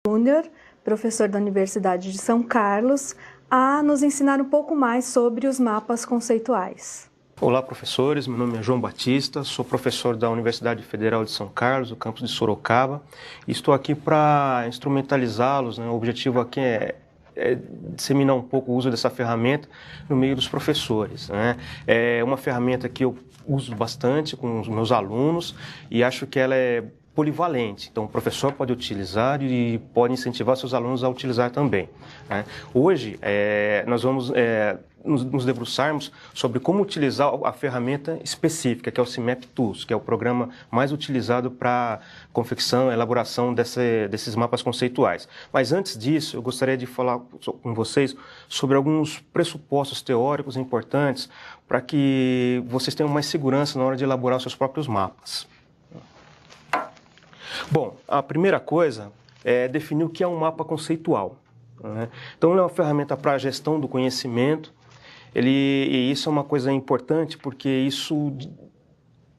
Júnior, professor da Universidade de São Carlos, a nos ensinar um pouco mais sobre os mapas conceituais. Olá, professores. Meu nome é João Batista, sou professor da Universidade Federal de São Carlos, do campus de Sorocaba, e estou aqui para instrumentalizá-los, né? O objetivo aqui é disseminar um pouco o uso dessa ferramenta no meio dos professores, né? É uma ferramenta que eu uso bastante com os meus alunos e acho que ela é polivalente. Então, o professor pode utilizar e pode incentivar seus alunos a utilizar também, né? Hoje, nós vamos nos debruçarmos sobre como utilizar a ferramenta específica, que é o CIMAP Tools, que é o programa mais utilizado para confecção e elaboração desses mapas conceituais. Mas antes disso, eu gostaria de falar com vocês sobre alguns pressupostos teóricos importantes para que vocês tenham mais segurança na hora de elaborar os seus próprios mapas. Bom, a primeira coisa é definir o que é um mapa conceitual, né? Então, ele é uma ferramenta para a gestão do conhecimento, e isso é uma coisa importante porque isso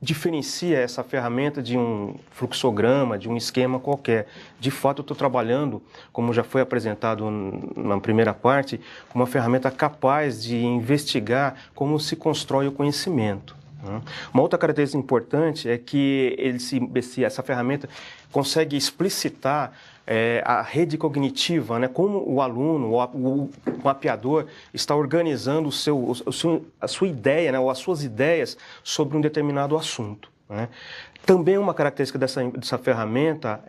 diferencia essa ferramenta de um fluxograma, de um esquema qualquer. De fato, eu estou trabalhando, como já foi apresentado na primeira parte, com uma ferramenta capaz de investigar como se constrói o conhecimento. Uma outra característica importante é que essa ferramenta consegue explicitar a rede cognitiva, né? Como o aluno, o mapeador, está organizando a sua ideia, né? Ou as suas ideias sobre um determinado assunto, né? Também uma característica dessa ferramenta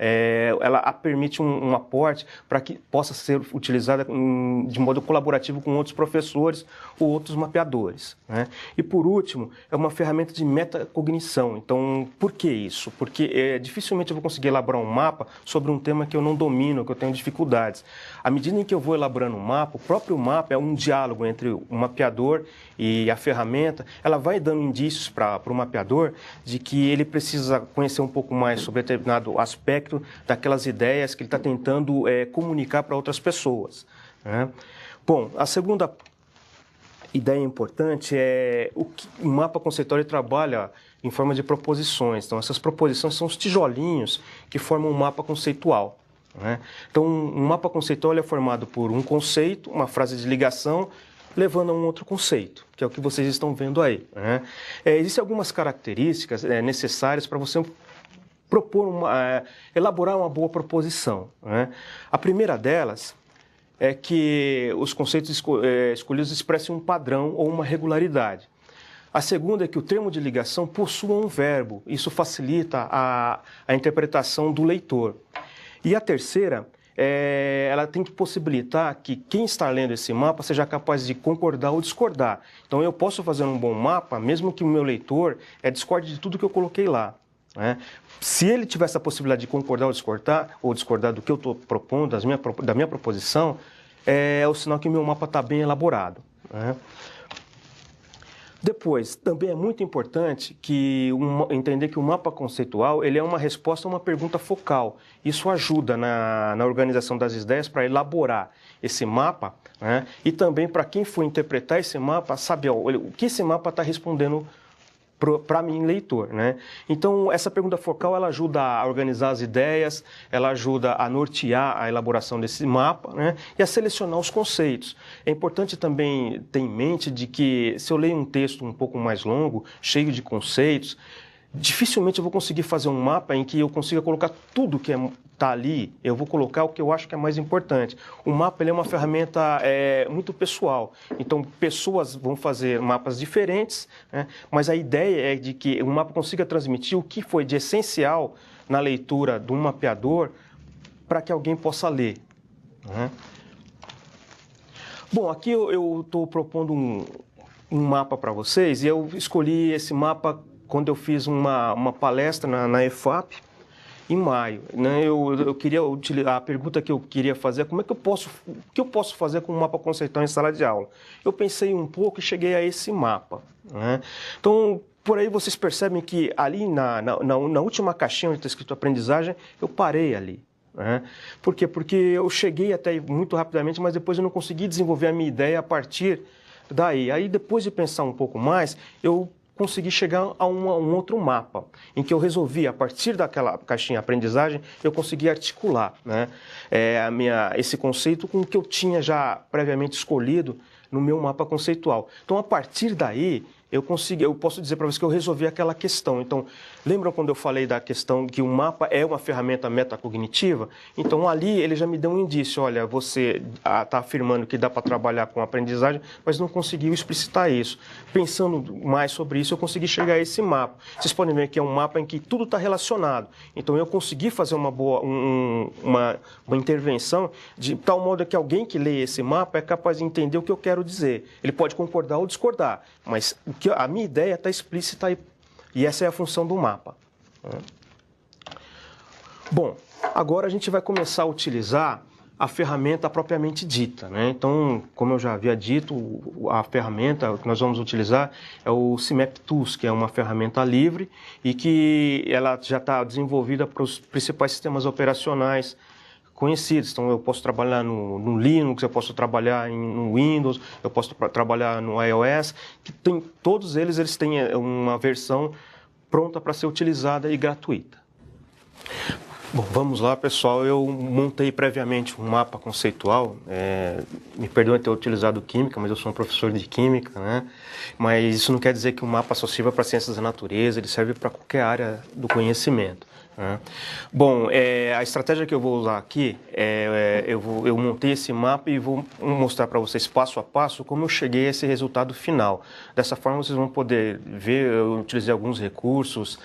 ela permite um aporte para que possa ser utilizada de modo colaborativo com outros professores ou outros mapeadores, né? E por último, é uma ferramenta de metacognição. Então, por que isso? Porque dificilmente eu vou conseguir elaborar um mapa sobre um tema que eu não domino, que eu tenho dificuldades. À medida em que eu vou elaborando um mapa, o próprio mapa é um diálogo entre o mapeador e a ferramenta. Ela vai dando indícios para o mapeador de que ele precisa conhecer um pouco mais sobre determinado aspecto daquelas ideias que ele está tentando comunicar para outras pessoas, né? Bom, a segunda ideia importante é o mapa conceitual trabalha em forma de proposições. Então, essas proposições são os tijolinhos que formam um mapa conceitual, né? Então, um mapa conceitual é formado por um conceito, uma frase de ligação, levando a um outro conceito, que é o que vocês estão vendo aí, né? Existem algumas características necessárias para você elaborar uma boa proposição, né? A primeira delas é que os conceitos escolhidos expressem um padrão ou uma regularidade. A segunda é que o termo de ligação possua um verbo. Isso facilita a interpretação do leitor. E a terceira ela tem que possibilitar que quem está lendo esse mapa seja capaz de concordar ou discordar. Então, eu posso fazer um bom mapa, mesmo que o meu leitor discorde de tudo que eu coloquei lá, né? Se ele tiver essa possibilidade de concordar ou discordar do que eu estou propondo, da minha proposição, é o sinal que o meu mapa está bem elaborado, né? Depois, também é muito importante entender que o mapa conceitual ele é uma resposta a uma pergunta focal. Isso ajuda na organização das ideias para elaborar esse mapa, né? E também para quem for interpretar esse mapa, saber o que esse mapa está respondendo para mim, leitor, né? Então, essa pergunta focal ela ajuda a organizar as ideias, ela ajuda a nortear a elaboração desse mapa, né? E a selecionar os conceitos. É importante também ter em mente de que se eu leio um texto um pouco mais longo, cheio de conceitos, dificilmente eu vou conseguir fazer um mapa em que eu consiga colocar tudo que está ali. Eu vou colocar o que eu acho que é mais importante. O mapa ele é uma ferramenta muito pessoal. Então, pessoas vão fazer mapas diferentes, né? Mas a ideia é de que o mapa consiga transmitir o que foi de essencial na leitura de um mapeador para que alguém possa ler, né? Bom, aqui eu estou propondo um mapa para vocês e eu escolhi esse mapa quando eu fiz uma palestra na EFAP, em maio, né? Eu queria utilizar, a pergunta que eu queria fazer é o que eu posso fazer com um mapa conceitual em sala de aula? Eu pensei um pouco e cheguei a esse mapa, né? Então, por aí vocês percebem que ali na última caixinha onde está escrito aprendizagem, eu parei ali, né? Por quê? Porque eu cheguei até aí muito rapidamente, mas depois eu não consegui desenvolver a minha ideia a partir daí. Aí, depois de pensar um pouco mais, eu consegui chegar a um outro mapa, em que eu resolvi, a partir daquela caixinha aprendizagem, eu consegui articular, né, esse conceito com o que eu tinha já previamente escolhido no meu mapa conceitual. Então, a partir daí, eu posso dizer para vocês que eu resolvi aquela questão. Então, lembram quando eu falei da questão que o mapa é uma ferramenta metacognitiva? Então, ali ele já me deu um indício. Olha, você está afirmando que dá para trabalhar com aprendizagem, mas não conseguiu explicitar isso. Pensando mais sobre isso, eu consegui chegar a esse mapa. Vocês podem ver que é um mapa em que tudo está relacionado. Então, eu consegui fazer uma intervenção de tal modo que alguém que lê esse mapa é capaz de entender o que eu quero dizer. Ele pode concordar ou discordar, mas a minha ideia está explícita e essa é a função do mapa. Bom, agora a gente vai começar a utilizar a ferramenta propriamente dita, né? Então, como eu já havia dito, a ferramenta que nós vamos utilizar é o CIMAP Tools, que é uma ferramenta livre e que ela já está desenvolvida para os principais sistemas operacionais conhecidos. Então, eu posso trabalhar no Linux, eu posso trabalhar no Windows, eu posso trabalhar no iOS, que todos eles têm uma versão pronta para ser utilizada e gratuita. Bom, vamos lá, pessoal. Eu montei previamente um mapa conceitual. Me perdoem ter utilizado química, mas eu sou um professor de química, né? Mas isso não quer dizer que o mapa só sirva para ciências da natureza, ele serve para qualquer área do conhecimento. Bom, a estratégia que eu vou usar aqui, eu montei esse mapa e vou mostrar para vocês passo a passo como eu cheguei a esse resultado final. Dessa forma vocês vão poder ver, eu utilizei alguns recursos,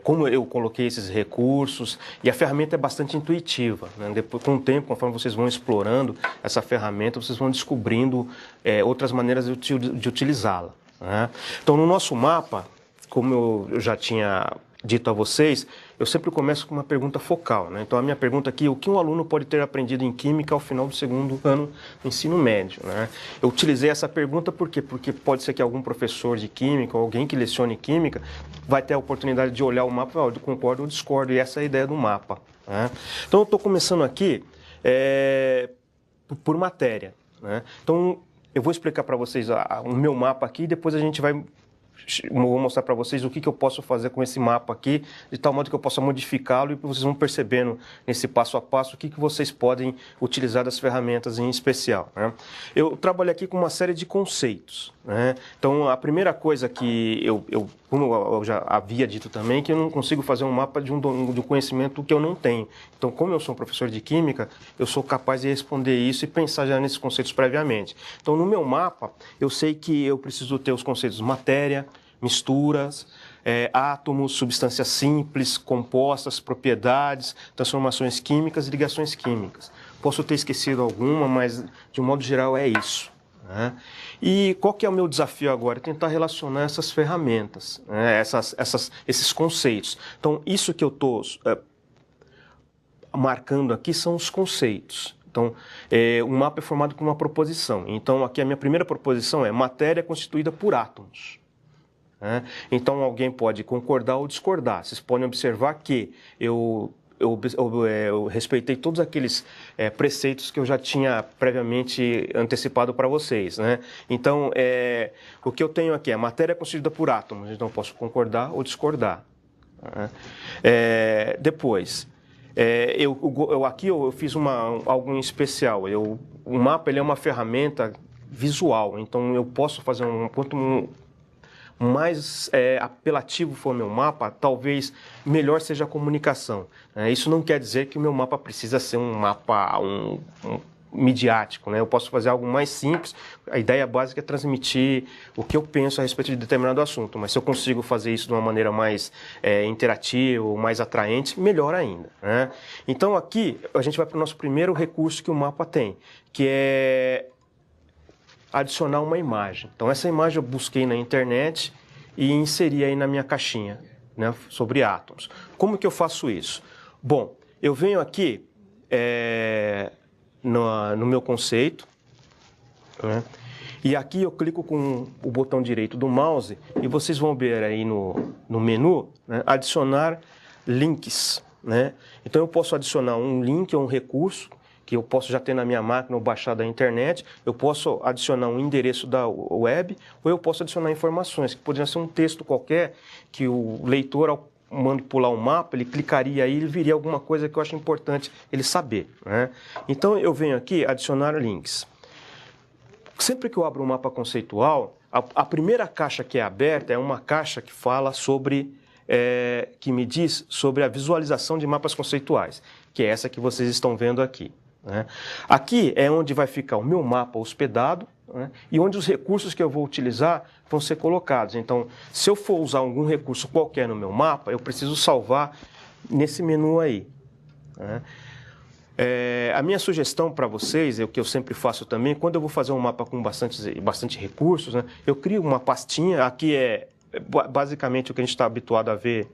como eu coloquei esses recursos, e a ferramenta é bastante intuitiva, né? Depois, com o tempo, conforme vocês vão explorando essa ferramenta, vocês vão descobrindo outras maneiras de utilizá-la, né? Então, no nosso mapa, como eu já tinha dito a vocês, eu sempre começo com uma pergunta focal, né? Então, a minha pergunta aqui é o que um aluno pode ter aprendido em Química ao final do segundo ano do ensino médio, né? Eu utilizei essa pergunta por quê? Porque pode ser que algum professor de Química ou alguém que lecione Química vai ter a oportunidade de olhar o mapa e falar, eu concordo ou discordo, e essa é a ideia do mapa, né? Então, eu estou começando aqui por matéria, né? Então, eu vou explicar para vocês o meu mapa aqui e depois a gente vou mostrar para vocês o que eu posso fazer com esse mapa aqui, de tal modo que eu possa modificá-lo e vocês vão percebendo nesse passo a passo o que vocês podem utilizar das ferramentas em especial, né? Eu trabalhei aqui com uma série de conceitos, né? Então, a primeira coisa que como eu já havia dito também, que eu não consigo fazer um mapa de um conhecimento que eu não tenho. Então, como eu sou um professor de Química, eu sou capaz de responder isso e pensar já nesses conceitos previamente. Então, no meu mapa, eu sei que eu preciso ter os conceitos matéria, misturas, átomos, substâncias simples, compostas, propriedades, transformações químicas e ligações químicas. Posso ter esquecido alguma, mas de um modo geral é isso, né? E qual que é o meu desafio agora? É tentar relacionar essas ferramentas, né? Esses conceitos. Então, isso que eu estou marcando aqui são os conceitos. Então, um mapa é formado por uma proposição. Então, aqui a minha primeira proposição é matéria constituída por átomos. Então, alguém pode concordar ou discordar. Vocês podem observar que eu respeitei todos aqueles preceitos que eu já tinha previamente antecipado para vocês, né? Então, o que eu tenho aqui é matéria constituída por átomos. Então, eu posso concordar ou discordar. Depois, aqui eu fiz algo em especial. O mapa ele é uma ferramenta visual. Então, eu posso fazer quanto mais apelativo for o meu mapa, talvez melhor seja a comunicação. Isso não quer dizer que o meu mapa precisa ser um mapa midiático, né? Eu posso fazer algo mais simples. A ideia básica é transmitir o que eu penso a respeito de determinado assunto, mas se eu consigo fazer isso de uma maneira mais interativa, mais atraente, melhor ainda, né? Então aqui a gente vai para o nosso primeiro recurso que o mapa tem, que é adicionar uma imagem. Então, essa imagem eu busquei na internet e inseri aí na minha caixinha, né, sobre átomos. Como que eu faço isso? Bom, eu venho aqui no meu conceito, né, e aqui eu clico com o botão direito do mouse e vocês vão ver aí no menu, né, adicionar links, né? Então, eu posso adicionar um link ou um recurso que eu posso já ter na minha máquina ou baixar da internet, eu posso adicionar um endereço da web, ou eu posso adicionar informações, que poderia ser um texto qualquer, que o leitor, ao manipular o mapa, ele clicaria aí e viria alguma coisa que eu acho importante ele saber, né? Então eu venho aqui adicionar links. Sempre que eu abro um mapa conceitual, a primeira caixa que é aberta é uma caixa que fala sobre, que me diz sobre a visualização de mapas conceituais, que é essa que vocês estão vendo aqui, né? Aqui é onde vai ficar o meu mapa hospedado, né? E onde os recursos que eu vou utilizar vão ser colocados. Então, se eu for usar algum recurso qualquer no meu mapa, eu preciso salvar nesse menu aí, né? A minha sugestão para vocês, é o que eu sempre faço também, quando eu vou fazer um mapa com bastante recursos, né, eu crio uma pastinha, aqui é basicamente o que a gente está habituado a ver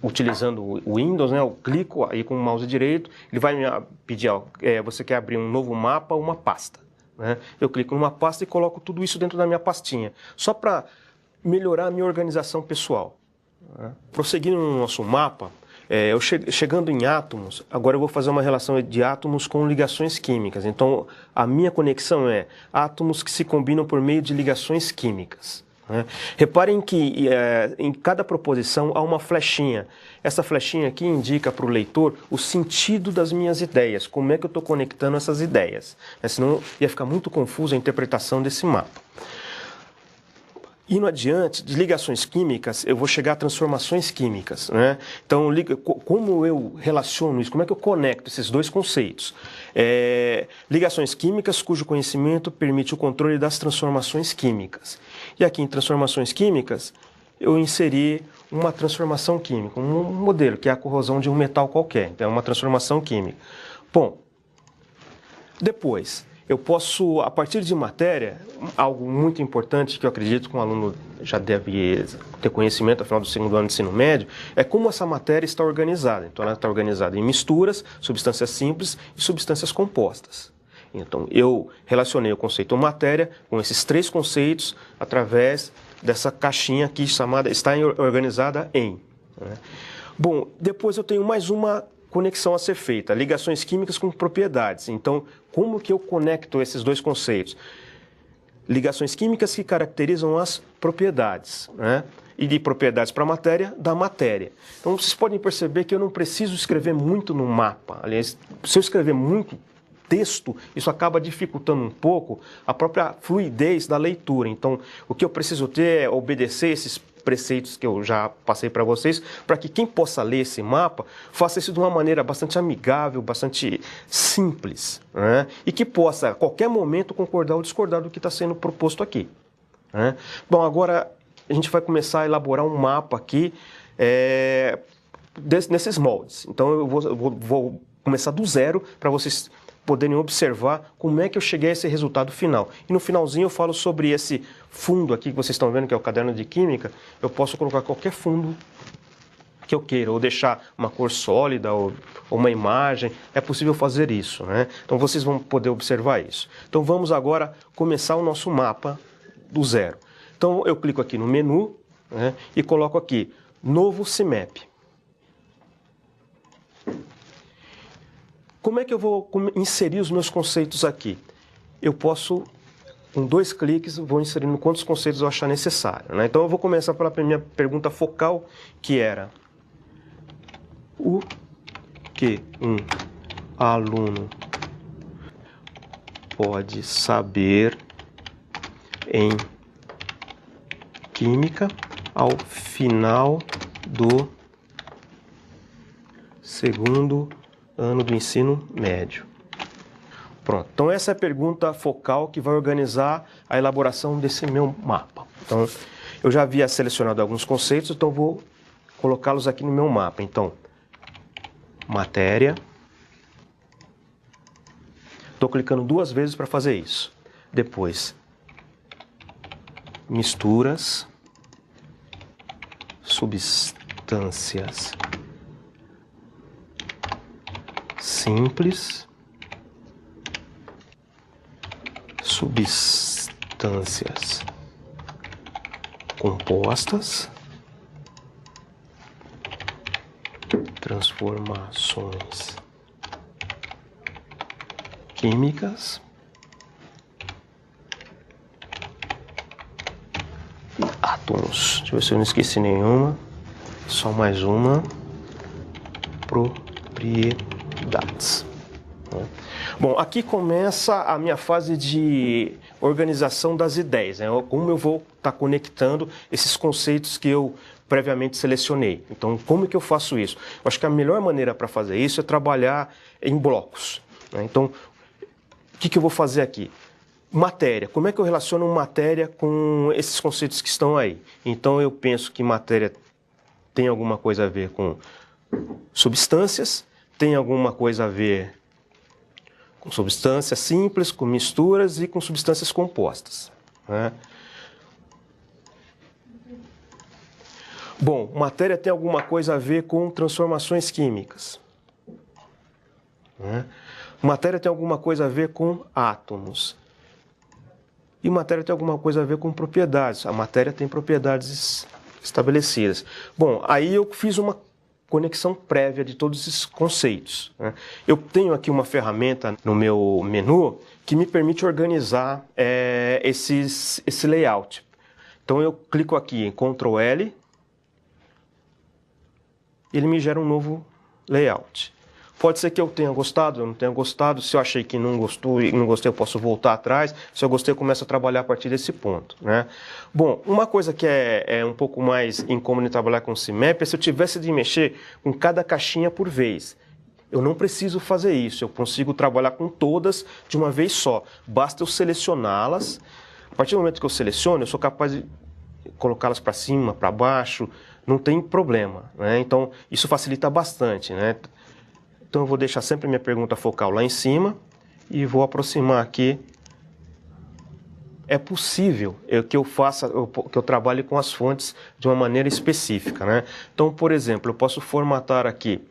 utilizando o Windows, né, eu clico aí com o mouse direito, ele vai me pedir, você quer abrir um novo mapa ou uma pasta, né? Eu clico numa pasta e coloco tudo isso dentro da minha pastinha, só para melhorar a minha organização pessoal, né? Prosseguindo no nosso mapa, chegando em átomos, agora eu vou fazer uma relação de átomos com ligações químicas. Então, a minha conexão é átomos que se combinam por meio de ligações químicas, né? Reparem que em cada proposição há uma flechinha. Essa flechinha aqui indica para o leitor o sentido das minhas ideias, como é que eu estou conectando essas ideias, né? Senão ia ficar muito confusa a interpretação desse mapa. Indo adiante, de ligações químicas, eu vou chegar a transformações químicas, né? Então, como eu relaciono isso? Como é que eu conecto esses dois conceitos? Ligações químicas, cujo conhecimento permite o controle das transformações químicas. E aqui em transformações químicas, eu inseri uma transformação química, um modelo, que é a corrosão de um metal qualquer. Então, é uma transformação química. Bom, depois, eu posso, a partir de matéria, algo muito importante que eu acredito que um aluno já deve ter conhecimento, afinal do segundo ano de ensino médio, é como essa matéria está organizada. Então, ela está organizada em misturas, substâncias simples e substâncias compostas. Então, eu relacionei o conceito matéria com esses três conceitos através dessa caixinha aqui chamada está organizada em, né? Bom, depois eu tenho mais uma conexão a ser feita, ligações químicas com propriedades. Então, como que eu conecto esses dois conceitos? Ligações químicas que caracterizam as propriedades, né? E de propriedades para a matéria, da matéria. Então, vocês podem perceber que eu não preciso escrever muito no mapa. Aliás, se eu escrever muito texto, isso acaba dificultando um pouco a própria fluidez da leitura. Então, o que eu preciso ter é obedecer esses preceitos que eu já passei para vocês, para que quem possa ler esse mapa faça isso de uma maneira bastante amigável, bastante simples, né? E que possa, a qualquer momento, concordar ou discordar do que está sendo proposto aqui, né? Bom, agora a gente vai começar a elaborar um mapa aqui nesses moldes. Então eu vou começar do zero para vocês poderem observar como é que eu cheguei a esse resultado final. E no finalzinho eu falo sobre esse fundo aqui que vocês estão vendo, que é o caderno de química. Eu posso colocar qualquer fundo que eu queira, ou deixar uma cor sólida, ou uma imagem. É possível fazer isso, né? Então vocês vão poder observar isso. Então vamos agora começar o nosso mapa do zero. Então eu clico aqui no menu, né, e coloco aqui, novo CMap. Como é que eu vou inserir os meus conceitos aqui? Eu posso, com 2 cliques, vou inserindo quantos conceitos eu achar necessário, né? Então eu vou começar pela minha pergunta focal, que era: o que um aluno pode saber em química ao final do segundo ano do ensino médio? Pronto, então essa é a pergunta focal que vai organizar a elaboração desse meu mapa. Então, eu já havia selecionado alguns conceitos, então vou colocá-los aqui no meu mapa. Então, matéria. Estou clicando 2 vezes para fazer isso. Depois, misturas, substâncias simples, substâncias compostas, transformações químicas e átomos. Deixa eu ver se eu não esqueci nenhuma. Só mais uma. Propriedades. Bom, aqui começa a minha fase de organização das ideias, né? Como eu vou estar conectando esses conceitos que eu previamente selecionei. Então, como que eu faço isso? Eu acho que a melhor maneira para fazer isso é trabalhar em blocos, né? Então, o que eu vou fazer aqui? Matéria. Como é que eu relaciono matéria com esses conceitos que estão aí? Então, eu penso que matéria tem alguma coisa a ver com substâncias, tem alguma coisa a ver com substâncias simples, com misturas e com substâncias compostas, né? Bom, matéria tem alguma coisa a ver com transformações químicas, né? Matéria tem alguma coisa a ver com átomos. E matéria tem alguma coisa a ver com propriedades. A matéria tem propriedades estabelecidas. Bom, aí eu fiz uma conexão prévia de todos esses conceitos, né? Eu tenho aqui uma ferramenta no meu menu que me permite organizar esse layout. Então eu clico aqui em Ctrl L e ele me gera um novo layout. Pode ser que eu tenha gostado, eu não tenha gostado. Se eu achei que não gostei, eu posso voltar atrás. Se eu gostei, eu começo a trabalhar a partir desse ponto, né? Bom, uma coisa que é um pouco mais incômodo de trabalhar com CMap é se eu tivesse de mexer com cada caixinha por vez. Eu não preciso fazer isso, eu consigo trabalhar com todas de uma vez só. Basta eu selecioná-las. A partir do momento que eu seleciono, eu sou capaz de colocá-las para cima, para baixo, não tem problema, né? Então, isso facilita bastante, né? Então eu vou deixar sempre minha pergunta focal lá em cima e vou aproximar aqui. É possível que eu trabalhe com as fontes de uma maneira específica, né? Então, por exemplo, eu posso formatar aqui.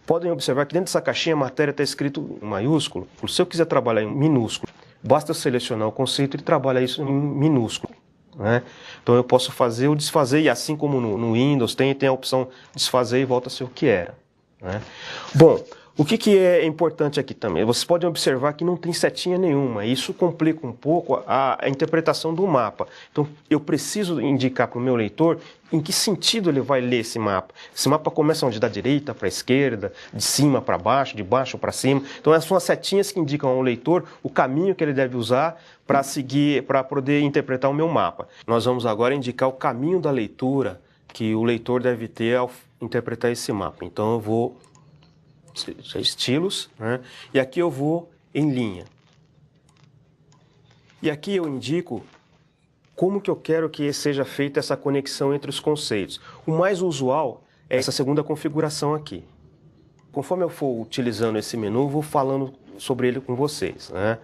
Podem observar que dentro dessa caixinha a matéria está escrito em maiúsculo. Se eu quiser trabalhar em minúsculo, basta eu selecionar o conceito e trabalhar isso em minúsculo, né? Então eu posso fazer ou desfazer, e assim como no Windows tem a opção desfazer e volta a ser o que era, né? Bom, o que é importante aqui também? Vocês podem observar que não tem setinha nenhuma. Isso complica um pouco a interpretação do mapa. Então, eu preciso indicar para o meu leitor em que sentido ele vai ler esse mapa. Esse mapa começa onde? Da direita para a esquerda, de cima para baixo, de baixo para cima. Então, essas são as setinhas que indicam ao leitor o caminho que ele deve usar para seguir, para poder interpretar o meu mapa. Nós vamos agora indicar o caminho da leitura que o leitor deve ter ao interpretar esse mapa. Então, eu vou estilos, né? E aqui eu vou em linha. E aqui eu indico como que eu quero que seja feita essa conexão entre os conceitos. O mais usual é essa segunda configuração aqui. Conforme eu for utilizando esse menu, eu vou falando sobre ele com vocês, né?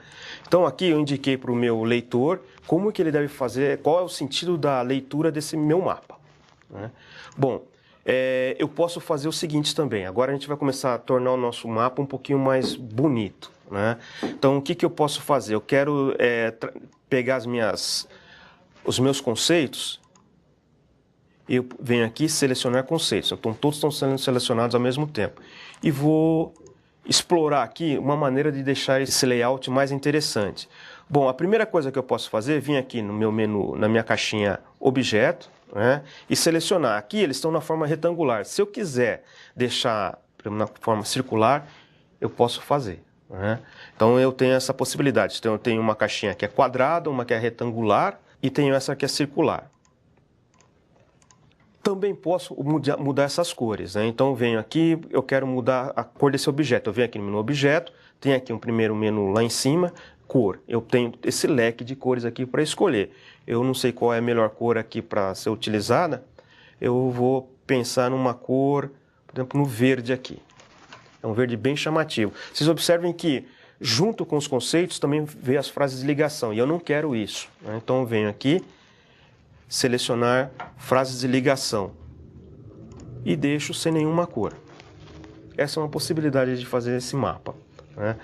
Então aqui eu indiquei para o meu leitor como que ele deve fazer, qual é o sentido da leitura desse meu mapa, né? Bom, eu posso fazer o seguinte também. Agora a gente vai começar a tornar o nosso mapa um pouquinho mais bonito, né? Então o que eu posso fazer? Eu quero pegar os meus conceitos. Eu venho aqui selecionar conceitos. Então todos estão sendo selecionados ao mesmo tempo. E vou explorar aqui uma maneira de deixar esse layout mais interessante. Bom, a primeira coisa que eu posso fazer é vir aqui no meu menu, na minha caixinha Objeto, né, e selecionar. Aqui eles estão na forma retangular. Se eu quiser deixar na forma circular, eu posso fazer, né? Então eu tenho essa possibilidade. Então eu tenho uma caixinha que é quadrada, uma que é retangular e tenho essa que é circular. Também posso mudar essas cores, né? Então eu venho aqui, eu quero mudar a cor desse objeto. Eu venho aqui no menu Objeto, tem aqui um primeiro menu lá em cima, Cor. Eu tenho esse leque de cores aqui para escolher. Eu não sei qual é a melhor cor aqui para ser utilizada. Eu vou pensar numa cor, por exemplo, no verde aqui. É um verde bem chamativo. Vocês observem que, junto com os conceitos, também vem as frases de ligação. E eu não quero isso, né? Então eu venho aqui, selecionar frases de ligação e deixo sem nenhuma cor. Essa é uma possibilidade de fazer esse mapa, né?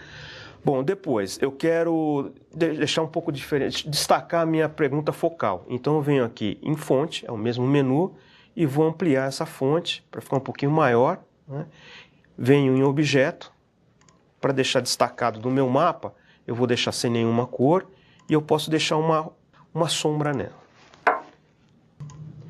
Bom, depois eu quero deixar um pouco diferente, destacar a minha pergunta focal. Então eu venho aqui em fonte, é o mesmo menu, e vou ampliar essa fonte para ficar um pouquinho maior, né? Venho em objeto, para deixar destacado do meu mapa, eu vou deixar sem nenhuma cor e eu posso deixar uma sombra nela.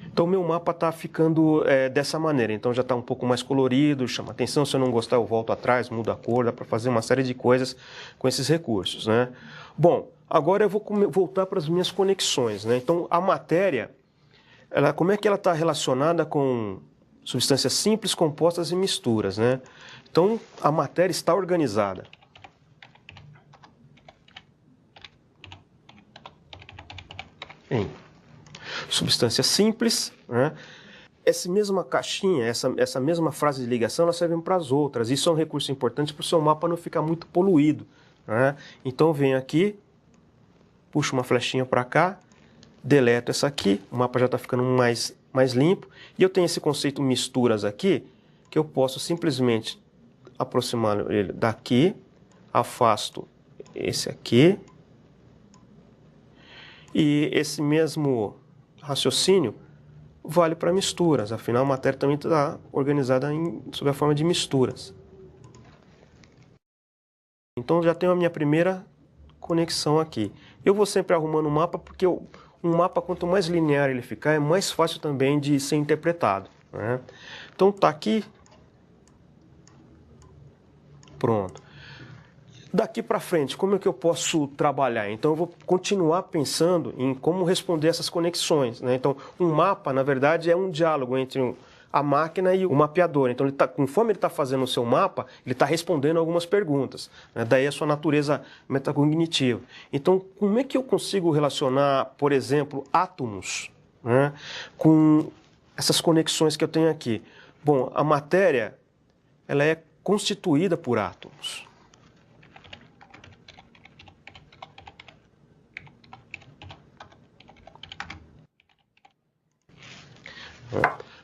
Então o meu mapa está ficando dessa maneira, então já está um pouco mais colorido, chama atenção. Se eu não gostar eu volto atrás, mudo a cor, dá para fazer uma série de coisas com esses recursos, né? Bom, agora eu vou voltar para as minhas conexões, né? Então a matéria, como é que ela está relacionada com substâncias simples, compostas e misturas, né? Então a matéria está organizada. Em substâncias simples, né? Essa mesma caixinha, essa mesma frase de ligação, ela serve para as outras. Isso é um recurso importante para o seu mapa não ficar muito poluído, né? Então eu venho aqui, puxo uma flechinha para cá, deleto essa aqui, o mapa já está ficando mais limpo. E eu tenho esse conceito misturas aqui, que eu posso simplesmente aproximar ele daqui, afasto esse aqui, e esse mesmo raciocínio vale para misturas, afinal a matéria também está organizada sob a forma de misturas. Então já tenho a minha primeira conexão aqui. Eu vou sempre arrumando o mapa, porque um mapa, quanto mais linear ele ficar, é mais fácil também de ser interpretado, né? Então tá aqui, pronto. Daqui para frente, como é que eu posso trabalhar? Então eu vou continuar pensando em como responder essas conexões, né? Então um mapa, na verdade, é um diálogo entre a máquina e o mapeador. Então conforme ele está fazendo o seu mapa, ele está respondendo algumas perguntas, né? Daí a sua natureza metacognitiva. Então como é que eu consigo relacionar, por exemplo, átomos, né, com essas conexões que eu tenho aqui? Bom, a matéria, ela é constituída por átomos.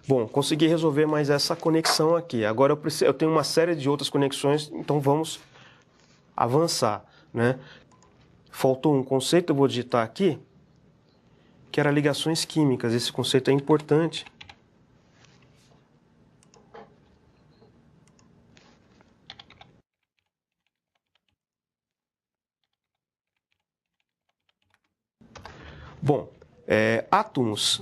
Bom, consegui resolver mais essa conexão aqui. Agora eu tenho uma série de outras conexões, então vamos avançar, né? Faltou um conceito, eu vou digitar aqui, que era ligações químicas. Esse conceito é importante. Bom, átomos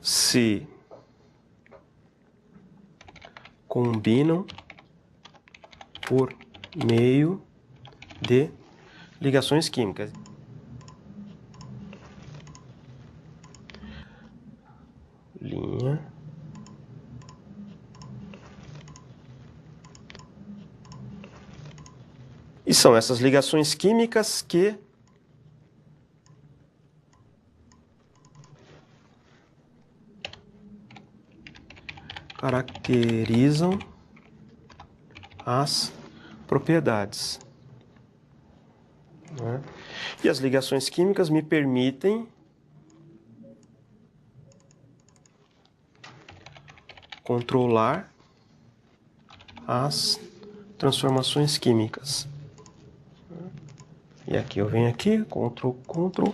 se combinam por meio de ligações químicas. Linha. E são essas ligações químicas que caracterizam as propriedades, né? E as ligações químicas me permitem controlar as transformações químicas. E aqui eu venho aqui, Ctrl, Ctrl.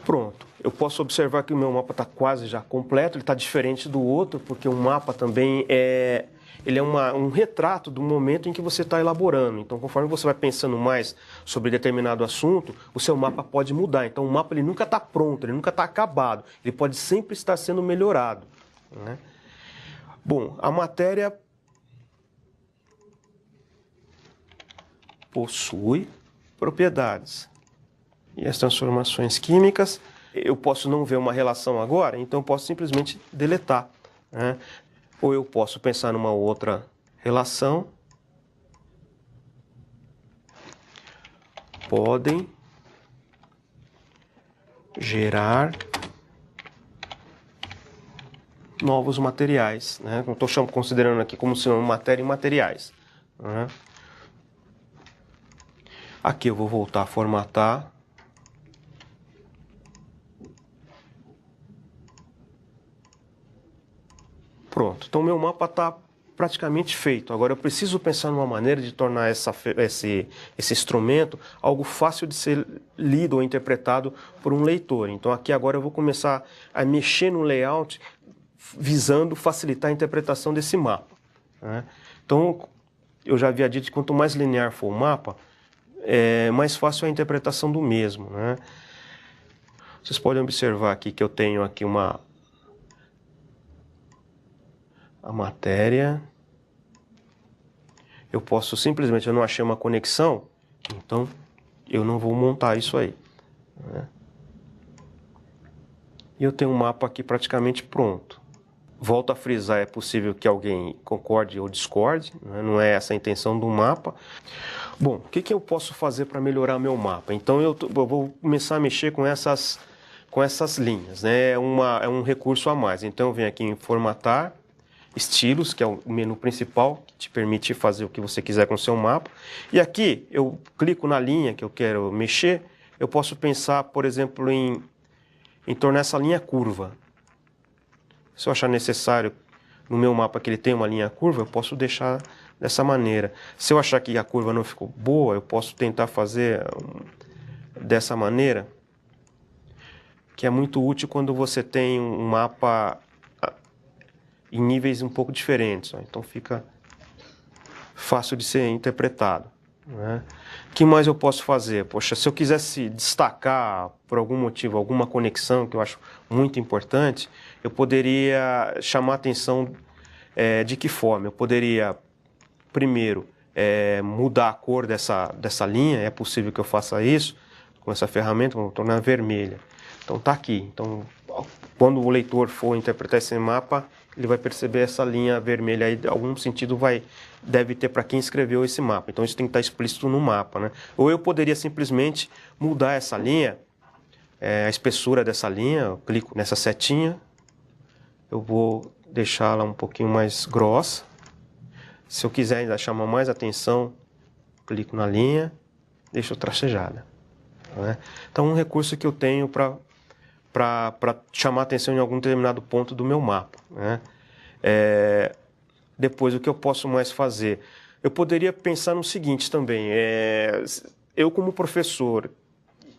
Pronto. Eu posso observar que o meu mapa está quase já completo, ele está diferente do outro, porque o mapa também ele é um retrato do momento em que você está elaborando. Então, conforme você vai pensando mais sobre determinado assunto, o seu mapa pode mudar. Então, o mapa ele nunca está pronto, ele nunca está acabado. Ele pode sempre estar sendo melhorado, né? Bom, a matéria possui propriedades. E as transformações químicas, eu posso não ver uma relação agora, então eu posso simplesmente deletar, né? Ou eu posso pensar numa outra relação. Podem gerar novos materiais, né? Eu estou considerando aqui como se matéria e materiais, né? Aqui eu vou voltar a formatar. Pronto, então meu mapa está praticamente feito. Agora eu preciso pensar numa maneira de tornar esse instrumento algo fácil de ser lido ou interpretado por um leitor. Então aqui agora eu vou começar a mexer no layout visando facilitar a interpretação desse mapa, né? Então eu já havia dito que quanto mais linear for o mapa, mais fácil é a interpretação do mesmo, né? Vocês podem observar aqui que eu tenho aqui a matéria. Eu posso simplesmente, eu não achei uma conexão, então eu não vou montar isso aí, né? E eu tenho um mapa aqui praticamente pronto. Volto a frisar, é possível que alguém concorde ou discorde, né? Não é essa a intenção do mapa. Bom, o que eu posso fazer para melhorar meu mapa? Então eu vou começar a mexer com essas linhas, né? É um recurso a mais. Então eu venho aqui em formatar, estilos, que é o menu principal, que te permite fazer o que você quiser com o seu mapa. E aqui eu clico na linha que eu quero mexer, eu posso pensar, por exemplo, em tornar essa linha curva. Se eu achar necessário no meu mapa que ele tenha uma linha curva, eu posso deixar dessa maneira. Se eu achar que a curva não ficou boa, eu posso tentar fazer dessa maneira, que é muito útil quando você tem um mapa em níveis um pouco diferentes, ó. Então fica fácil de ser interpretado, né? O que mais eu posso fazer? Poxa, se eu quisesse destacar por algum motivo, alguma conexão que eu acho muito importante, eu poderia chamar a atenção de que forma? Eu poderia, primeiro, mudar a cor dessa linha, é possível que eu faça isso com essa ferramenta, vou tornar vermelha. Então está aqui. Então, quando o leitor for interpretar esse mapa, ele vai perceber essa linha vermelha aí, algum sentido deve ter para quem escreveu esse mapa. Então isso tem que estar explícito no mapa, né? Ou eu poderia simplesmente mudar essa linha, a espessura dessa linha, eu clico nessa setinha, eu vou deixá-la um pouquinho mais grossa. Se eu quiser ainda chamar mais atenção, clico na linha, deixo tracejada, né? Então um recurso que eu tenho para chamar atenção em algum determinado ponto do meu mapa, né? Depois, o que eu posso mais fazer? Eu poderia pensar no seguinte também, eu como professor,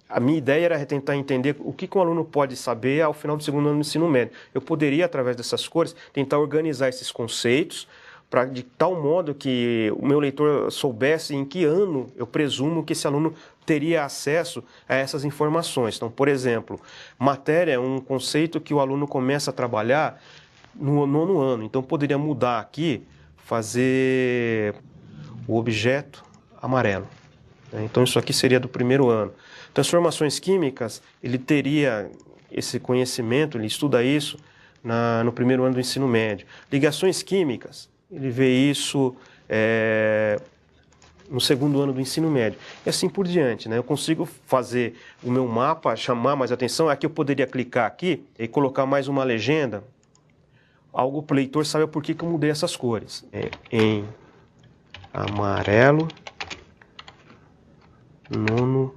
a minha ideia era tentar entender o que um aluno pode saber ao final do segundo ano do ensino médio. Eu poderia, através dessas cores, tentar organizar esses conceitos de tal modo que o meu leitor soubesse em que ano eu presumo que esse aluno teria acesso a essas informações. Então, por exemplo, matéria é um conceito que o aluno começa a trabalhar no nono ano. Então, poderia mudar aqui, fazer o objeto amarelo. Então, isso aqui seria do primeiro ano. Transformações químicas, ele teria esse conhecimento, ele estuda isso no primeiro ano do ensino médio. Ligações químicas, ele vê isso no segundo ano do ensino médio. E assim por diante, né? Eu consigo fazer o meu mapa, chamar mais atenção. Aqui eu poderia clicar aqui e colocar mais uma legenda, algo para o leitor saber por que eu mudei essas cores. Em amarelo, nono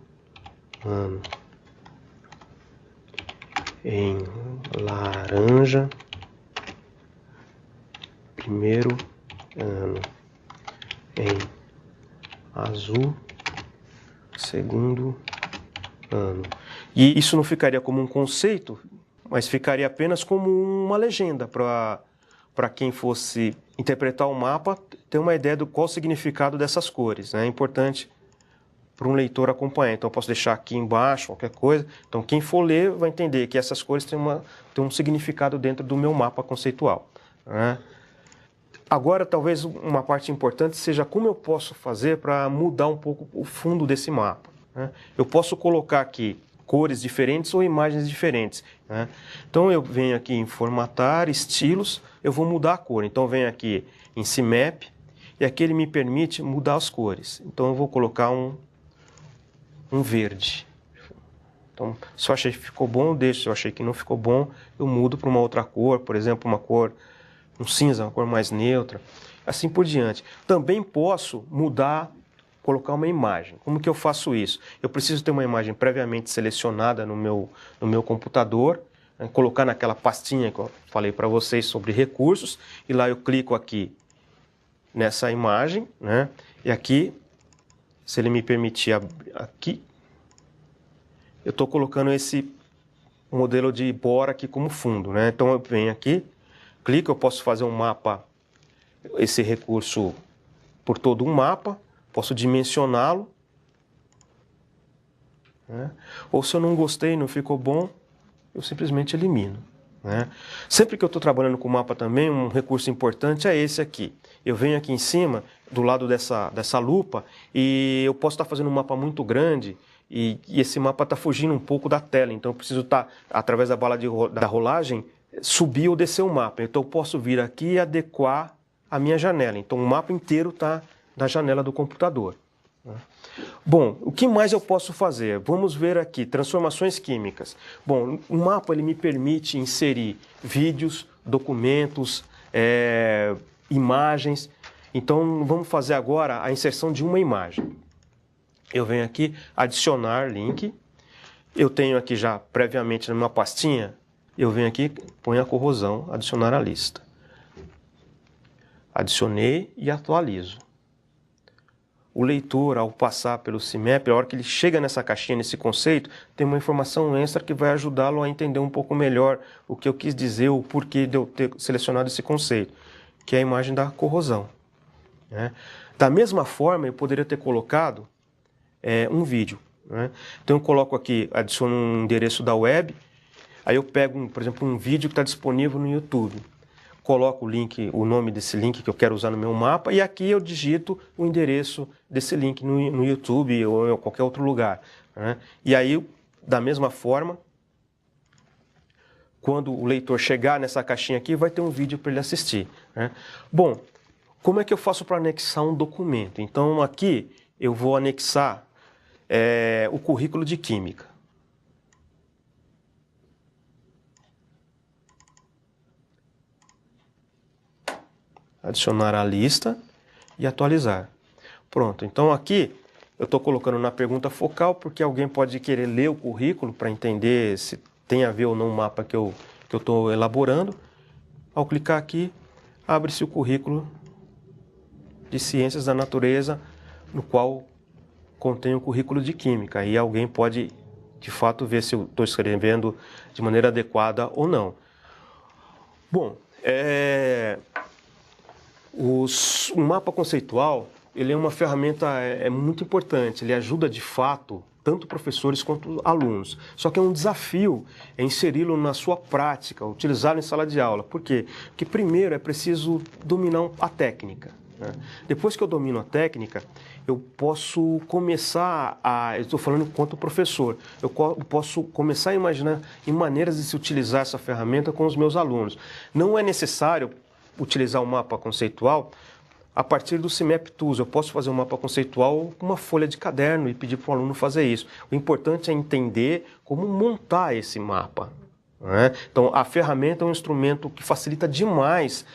ano. Em laranja, primeiro ano. Em azul, segundo ano. E isso não ficaria como um conceito, mas ficaria apenas como uma legenda para quem fosse interpretar o mapa ter uma ideia do qual o significado dessas cores, né? É importante para um leitor acompanhar. Então eu posso deixar aqui embaixo qualquer coisa. Então quem for ler vai entender que essas cores têm um significado dentro do meu mapa conceitual, né? Agora, talvez uma parte importante seja como eu posso fazer para mudar um pouco o fundo desse mapa, né? Eu posso colocar aqui cores diferentes ou imagens diferentes, né? Então eu venho aqui em formatar, estilos, eu vou mudar a cor. Então eu venho aqui em CMap e aqui ele me permite mudar as cores. Então eu vou colocar um verde. Então, se eu achei que ficou bom, eu deixo. Se eu achei que não ficou bom, eu mudo para uma outra cor, por exemplo, uma cor um cinza, uma cor mais neutra, assim por diante. Também posso mudar, colocar uma imagem. Como que eu faço isso? Eu preciso ter uma imagem previamente selecionada no meu computador, né, colocar naquela pastinha que eu falei para vocês sobre recursos, e lá eu clico aqui nessa imagem, né? E aqui, se ele me permitir abrir aqui, eu estou colocando esse modelo de bora aqui como fundo, né? Então eu venho aqui, clico, eu posso fazer um mapa, esse recurso por todo um mapa, posso dimensioná-lo, né? Ou se eu não gostei, não ficou bom, eu simplesmente elimino, né? Sempre que eu estou trabalhando com mapa também, um recurso importante é esse aqui. Eu venho aqui em cima, do lado dessa lupa, e eu posso estar fazendo um mapa muito grande, e esse mapa está fugindo um pouco da tela, então eu preciso estar, através da bala da rolagem, subir ou descer o mapa. Então eu posso vir aqui e adequar a minha janela. Então o mapa inteiro está na janela do computador. Bom, o que mais eu posso fazer? Vamos ver aqui, transformações químicas. Bom, o mapa ele me permite inserir vídeos, documentos, imagens. Então vamos fazer agora a inserção de uma imagem. Eu venho aqui, adicionar link. Eu tenho aqui já previamente na minha pastinha, eu venho aqui, ponho a corrosão, adicionar à lista. Adicionei e atualizo. O leitor, ao passar pelo CIMAP, a hora que ele chega nessa caixinha, nesse conceito, tem uma informação extra que vai ajudá-lo a entender um pouco melhor o que eu quis dizer, o porquê de eu ter selecionado esse conceito, que é a imagem da corrosão, né? Da mesma forma, eu poderia ter colocado um vídeo, né? Então eu coloco aqui, adiciono um endereço da web, aí eu pego, por exemplo, um vídeo que está disponível no YouTube. Coloco o link, o nome desse link que eu quero usar no meu mapa, e aqui eu digito o endereço desse link no YouTube ou em qualquer outro lugar, né? E aí, da mesma forma, quando o leitor chegar nessa caixinha aqui, vai ter um vídeo para ele assistir, né? Bom, como é que eu faço para anexar um documento? Então aqui eu vou anexar o currículo de Química. Adicionar à lista e atualizar. Pronto, então aqui eu estou colocando na pergunta focal porque alguém pode querer ler o currículo para entender se tem a ver ou não o mapa que eu estou elaborando. Ao clicar aqui, abre-se o currículo de Ciências da Natureza, no qual contém o currículo de Química. Aí alguém pode, de fato, ver se eu estou escrevendo de maneira adequada ou não. Bom, o mapa conceitual, ele é uma ferramenta muito importante, ele ajuda de fato tanto professores quanto alunos. Só que é um desafio inseri-lo na sua prática, utilizá-lo em sala de aula. Por quê? Porque primeiro é preciso dominar a técnica, né? Depois que eu domino a técnica, eu posso começar eu estou falando quanto professor, eu posso começar a imaginar em maneiras de se utilizar essa ferramenta com os meus alunos. Não é necessário utilizar o mapa conceitual a partir do CIMAP Tools. Eu posso fazer um mapa conceitual com uma folha de caderno e pedir para o aluno fazer isso. O importante é entender como montar esse mapa, né? Então, a ferramenta é um instrumento que facilita demais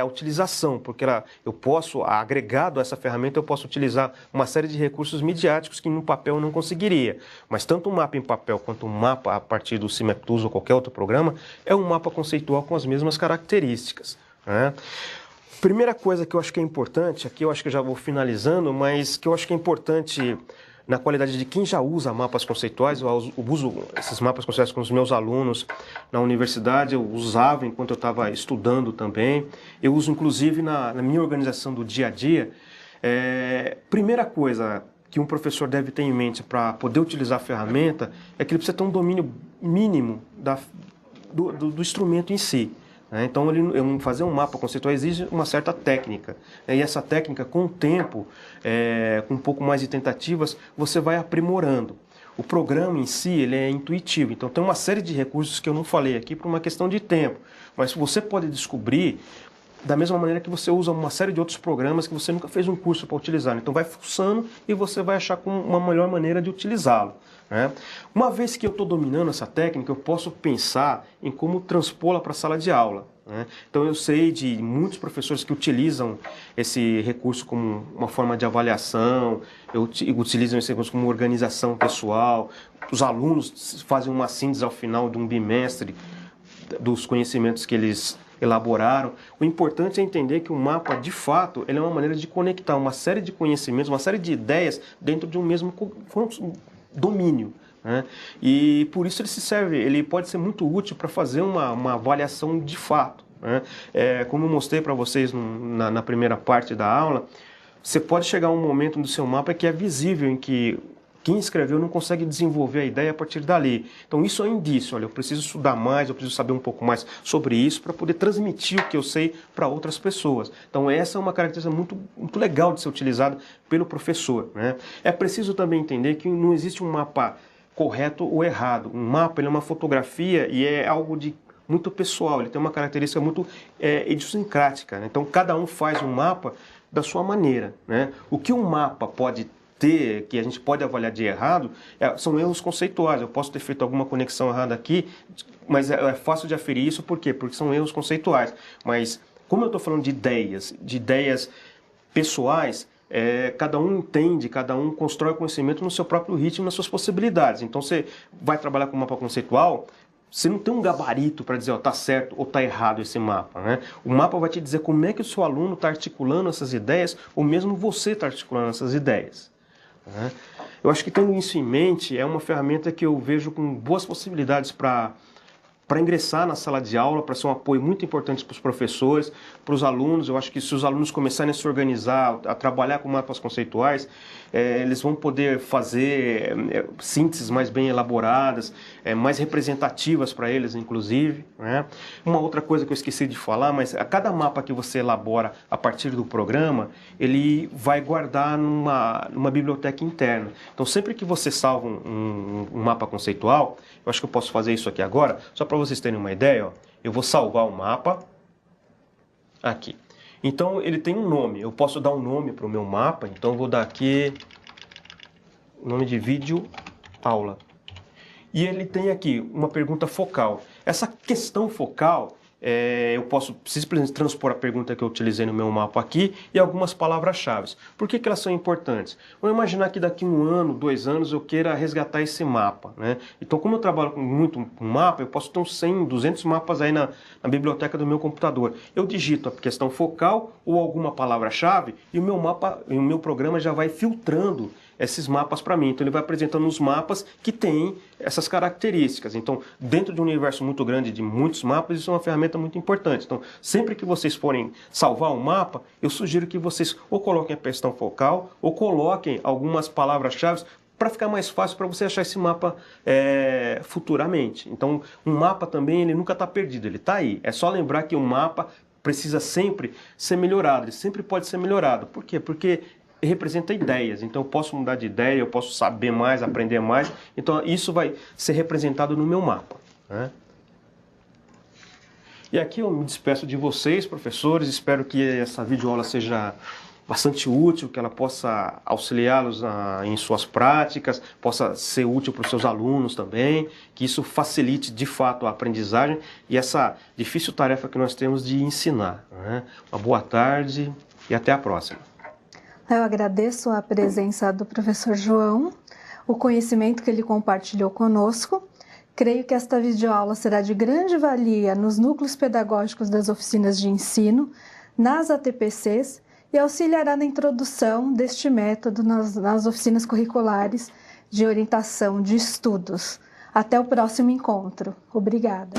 a utilização, porque eu posso, agregado a essa ferramenta, eu posso utilizar uma série de recursos midiáticos que no papel eu não conseguiria. Mas tanto um mapa em papel quanto um mapa a partir do CIMAP Tools ou qualquer outro programa, é um mapa conceitual com as mesmas características, né? Primeira coisa que eu acho que é importante, aqui eu acho que eu já vou finalizando, mas que eu acho que é importante na qualidade de quem já usa mapas conceituais. Eu uso esses mapas conceituais com os meus alunos na universidade, eu usava enquanto eu estava estudando também, eu uso inclusive na minha organização do dia a dia. Primeira coisa que um professor deve ter em mente para poder utilizar a ferramenta é que ele precisa ter um domínio mínimo do instrumento em si. Então, fazer um mapa conceitual exige uma certa técnica. E essa técnica, com o tempo, com um pouco mais de tentativas, você vai aprimorando. O programa em si, ele é intuitivo. Então, tem uma série de recursos que eu não falei aqui por uma questão de tempo. Mas você pode descobrir da mesma maneira que você usa uma série de outros programas que você nunca fez um curso para utilizar. Então, vai fuçando e você vai achar uma melhor maneira de utilizá-lo, né? Uma vez que eu estou dominando essa técnica, eu posso pensar em como transpô-la para a sala de aula, né? Então eu sei de muitos professores que utilizam esse recurso como uma forma de avaliação, utilizam esse recurso como organização pessoal, os alunos fazem uma síntese ao final de um bimestre dos conhecimentos que eles elaboraram. O importante é entender que o mapa, de fato, ele é uma maneira de conectar uma série de conhecimentos, uma série de ideias dentro de um mesmo domínio, né? E por isso ele pode ser muito útil para fazer uma avaliação de fato, né? Como eu mostrei para vocês na primeira parte da aula, você pode chegar a um momento no seu mapa que é visível, em que quem escreveu não consegue desenvolver a ideia a partir dali. Então isso é um indício, olha, eu preciso estudar mais, eu preciso saber um pouco mais sobre isso para poder transmitir o que eu sei para outras pessoas. Então essa é uma característica muito legal de ser utilizada pelo professor, né? É preciso também entender que não existe um mapa correto ou errado. Um mapa, ele é uma fotografia e é algo muito pessoal, ele tem uma característica muito idiosincrática, né? Então cada um faz um mapa da sua maneira, né? O que um mapa pode ter, que a gente pode avaliar de errado, são erros conceituais. Eu posso ter feito alguma conexão errada aqui, mas é fácil de aferir isso, por quê? Porque são erros conceituais. Mas como eu estou falando de ideias pessoais, cada um entende, cada um constrói conhecimento no seu próprio ritmo, nas suas possibilidades. Então você vai trabalhar com mapa conceitual, você não tem um gabarito para dizer, ó, tá certo ou tá errado esse mapa, né? O mapa vai te dizer como é que o seu aluno está articulando essas ideias, ou mesmo você está articulando essas ideias, né? Eu acho que tendo isso em mente, é uma ferramenta que eu vejo com boas possibilidades para ingressar na sala de aula, para ser um apoio muito importante para os professores, para os alunos. Eu acho que se os alunos começarem a se organizar, a trabalhar com mapas conceituais, eles vão poder fazer sínteses mais bem elaboradas, mais representativas para eles, inclusive, né? Uma outra coisa que eu esqueci de falar, mas a cada mapa que você elabora a partir do programa, ele vai guardar numa biblioteca interna. Então, sempre que você salva um mapa conceitual, eu acho que eu posso fazer isso aqui agora, só para vocês terem uma ideia, ó, eu vou salvar o mapa aqui. Então ele tem um nome, eu posso dar um nome para o meu mapa, então eu vou dar aqui o nome de vídeo aula. E ele tem aqui uma pergunta focal. Essa questão focal, eu posso simplesmente transpor a pergunta que eu utilizei no meu mapa aqui e algumas palavras-chave. Por que elas são importantes? Vamos imaginar que daqui 1 ano, 2 anos, eu queira resgatar esse mapa, né? Então, como eu trabalho muito com mapa, eu posso ter uns 100, 200 mapas aí na biblioteca do meu computador. Eu digito a questão focal ou alguma palavra-chave e o meu programa já vai filtrando esses mapas para mim. Então ele vai apresentando os mapas que têm essas características. Então, dentro de um universo muito grande de muitos mapas, isso é uma ferramenta muito importante. Então, sempre que vocês forem salvar um mapa, eu sugiro que vocês ou coloquem a questão focal ou coloquem algumas palavras-chave para ficar mais fácil para você achar esse mapa futuramente. Então, um mapa também, ele nunca está perdido, ele está aí. É só lembrar que o mapa precisa sempre ser melhorado, ele sempre pode ser melhorado. Por quê? Porque representa ideias, então eu posso mudar de ideia, eu posso saber mais, aprender mais, então isso vai ser representado no meu mapa, né? E aqui eu me despeço de vocês, professores, espero que essa videoaula seja bastante útil, que ela possa auxiliá-los em suas práticas, possa ser útil para os seus alunos também, que isso facilite de fato a aprendizagem e essa difícil tarefa que nós temos de ensinar, né? Uma boa tarde e até a próxima. Eu agradeço a presença do professor João, o conhecimento que ele compartilhou conosco. Creio que esta videoaula será de grande valia nos núcleos pedagógicos das oficinas de ensino, nas ATPCs e auxiliará na introdução deste método nas oficinas curriculares de orientação de estudos. Até o próximo encontro. Obrigada.